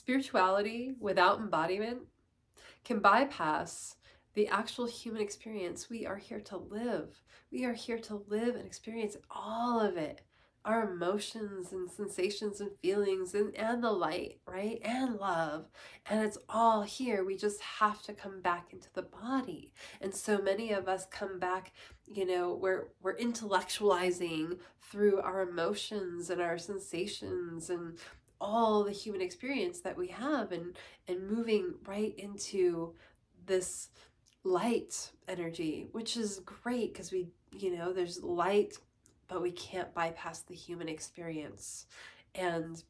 Spirituality without embodiment can bypass the actual human experience. We are here to live. We are here to live and experience all of it. Our emotions and sensations and feelings and the light, right? And love. And it's all here. We just have to come back into the body. And so many of us come back, we're intellectualizing through our emotions and our sensations and all the human experience that we have, and moving right into this light energy, which is great because there's light, but we can't bypass the human experience. And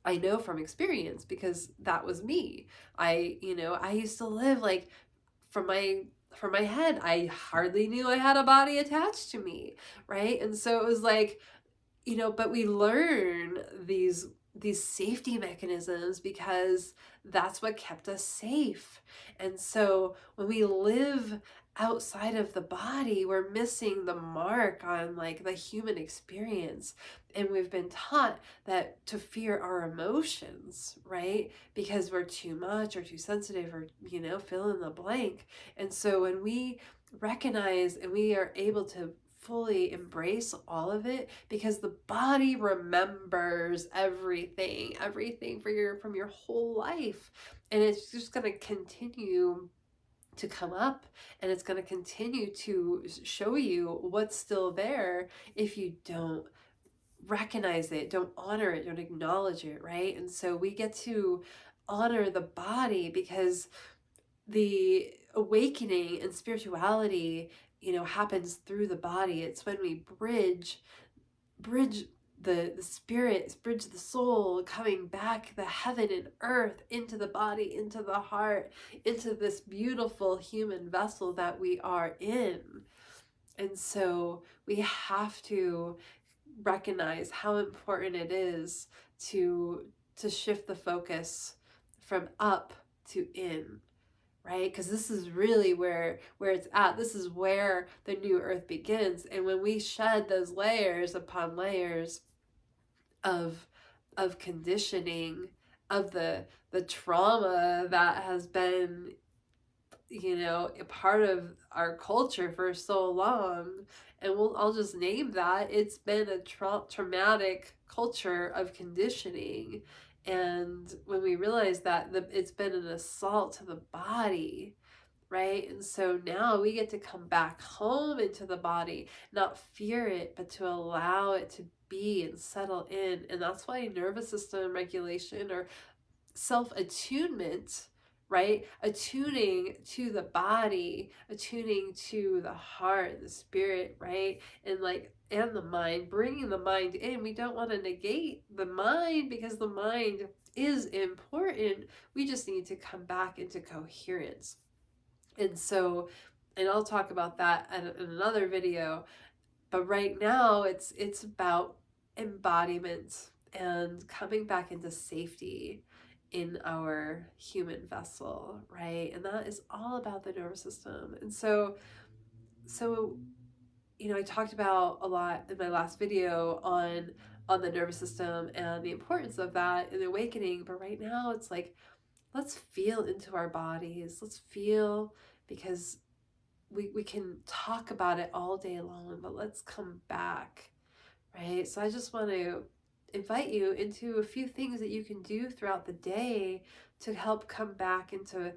I know from experience because that was me. I used to live like from my head. I hardly knew I had a body attached to me, right? And so it was like, but we learn these safety mechanisms because that's what kept us safe. And so when we live outside of the body, we're missing the mark on like the human experience. And we've been taught that to fear our emotions, right? Because we're too much or too sensitive or, fill in the blank. And so when we recognize and we are able to fully embrace all of it, because the body remembers everything from your whole life, and it's just going to continue to come up, and it's going to continue to show you what's still there if you don't recognize it, don't honor it, don't acknowledge it, right? And so we get to honor the body because the awakening and spirituality happens through the body. It's when we bridge the spirit, bridge the soul, coming back the heaven and earth into the body, into the heart, into this beautiful human vessel that we are in. And so we have to recognize how important it is to shift the focus from up to in, right? Because this is really where it's at. This is where the new earth begins. And when we shed those layers upon layers of conditioning, of the trauma that has been a part of our culture for so long, and I'll just name that, it's been a traumatic culture of conditioning. And when we realize that it's been an assault to the body, right? And so now we get to come back home into the body, not fear it, but to allow it to be and settle in. And that's why nervous system regulation or self-attunement, right? Attuning to the body, attuning to the heart, the spirit, right? And the mind, bringing the mind in. We don't want to negate the mind because the mind is important. We just need to come back into coherence. And so, and I'll talk about that in another video, but right now it's about embodiment and coming back into safety in our human vessel, right? And that is all about the nervous system. And so I talked about a lot in my last video on the nervous system and the importance of that in the awakening. But right now it's like, let's feel into our bodies. Let's feel, because we can talk about it all day long, but let's come back, right? So I just want to invite you into a few things that you can do throughout the day to help come back into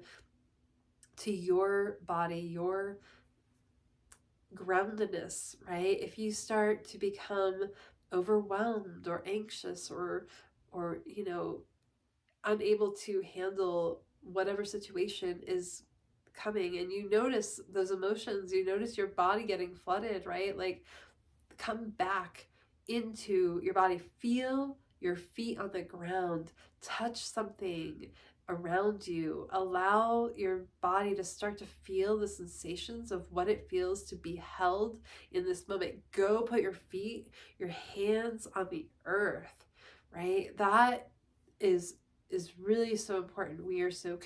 your body, your groundedness, right? If you start to become overwhelmed or anxious or unable to handle whatever situation is coming, and you notice those emotions, you notice your body getting flooded, right? Like, come back into your body, feel your feet on the ground, touch something around you, allow your body to start to feel the sensations of what it feels to be held in this moment. Go put your feet, your hands on the earth, right? That is really so important. We are so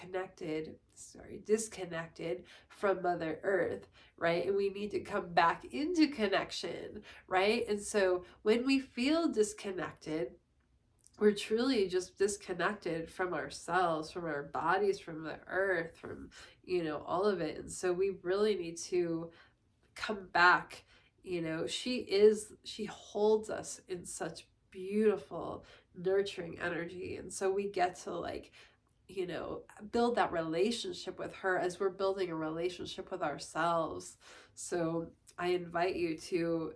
disconnected from Mother Earth, right? And we need to come back into connection, right? And so when we feel disconnected, we're truly just disconnected from ourselves, from our bodies, from the earth, from, all of it. And so we really need to come back. She holds us in such beautiful, nurturing energy. And so we get to build that relationship with her as we're building a relationship with ourselves. So I invite you to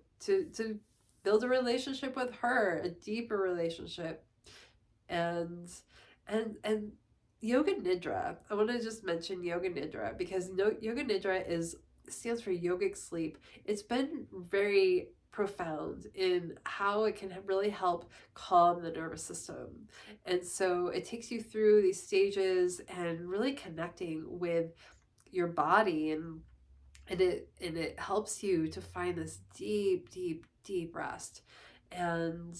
build a relationship with her, a deeper relationship. And yoga nidra, I want to just mention yoga nidra, because yoga nidra stands for yogic sleep. It's been very profound in how it can really help calm the nervous system. And so it takes you through these stages and really connecting with your body, and it helps you to find this deep, deep, deep rest. And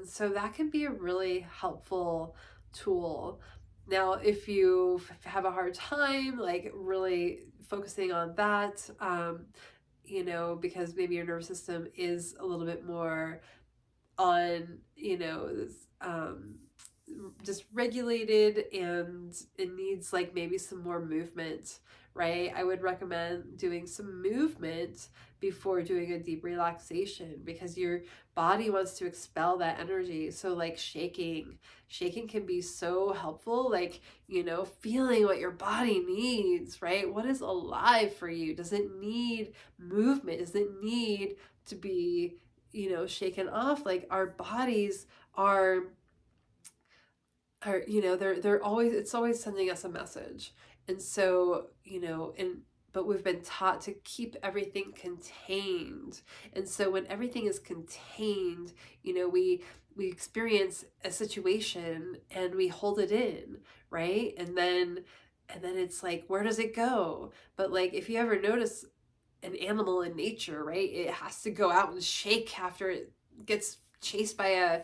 so that can be a really helpful tool. Now, if you have a hard time really focusing on that, because maybe your nervous system is a little bit more on, this, just regulated, and it needs maybe some more movement, right? I would recommend doing some movement before doing a deep relaxation, because your body wants to expel that energy. So shaking can be so helpful, feeling what your body needs, right? What is alive for you? Does it need movement? Does it need to be shaken off? Our bodies are they're always, it's always sending us a message. And so but we've been taught to keep everything contained. And so when everything is contained, we experience a situation and we hold it in, right? And then it's where does it go? But if you ever notice an animal in nature, right, it has to go out and shake after it gets chased by a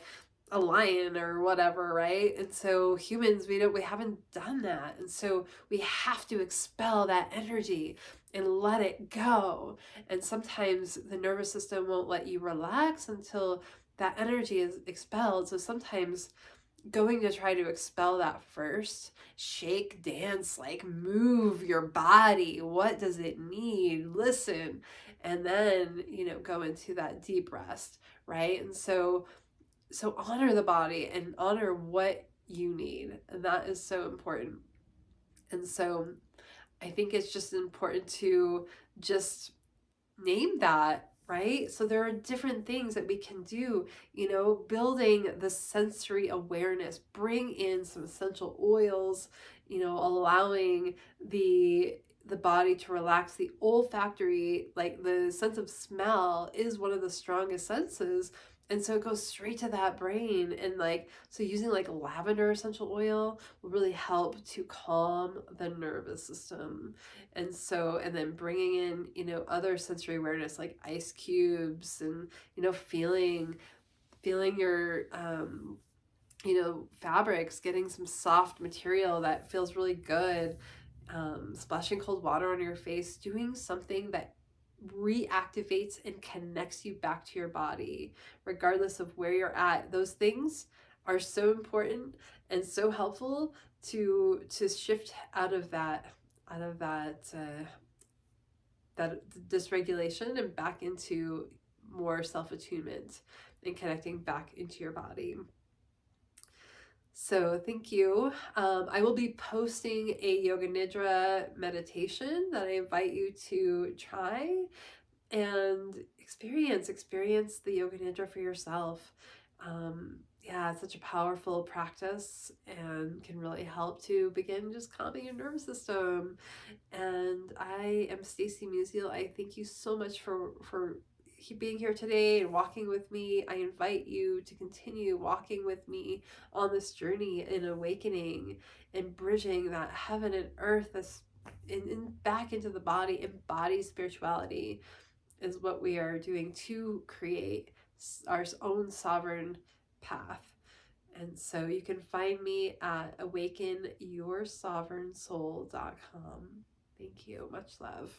lion or whatever, right? And so humans, we haven't done that. And so we have to expel that energy and let it go. And sometimes the nervous system won't let you relax until that energy is expelled. So sometimes going to try to expel that first, shake, dance, move your body. What does it need? Listen. And then, go into that deep rest, right? And so honor the body and honor what you need. And that is so important. And so I think it's just important to just name that, right? So there are different things that we can do, building the sensory awareness, bring in some essential oils, allowing the body to relax. The olfactory, the sense of smell, is one of the strongest senses. And so it goes straight to that brain. And so using lavender essential oil will really help to calm the nervous system. And then bringing in, other sensory awareness, like ice cubes, and, feeling your, fabrics, getting some soft material that feels really good, splashing cold water on your face, doing something that reactivates and connects you back to your body, regardless of where you're at. Those things are so important and so helpful to shift out of that dysregulation and back into more self-attunement and connecting back into your body. So thank you. I will be posting a Yoga Nidra meditation that I invite you to try and experience the Yoga Nidra for yourself. Yeah, it's such a powerful practice and can really help to begin just calming your nervous system. And I am Stacey Musial. I thank you so much for being here today and walking with me. I invite you to continue walking with me on this journey in awakening and bridging that heaven and earth, this back into the body. Embodied spirituality is what we are doing to create our own sovereign path. And so you can find me at awakenyoursovereignsoul.com. Thank you. Much love.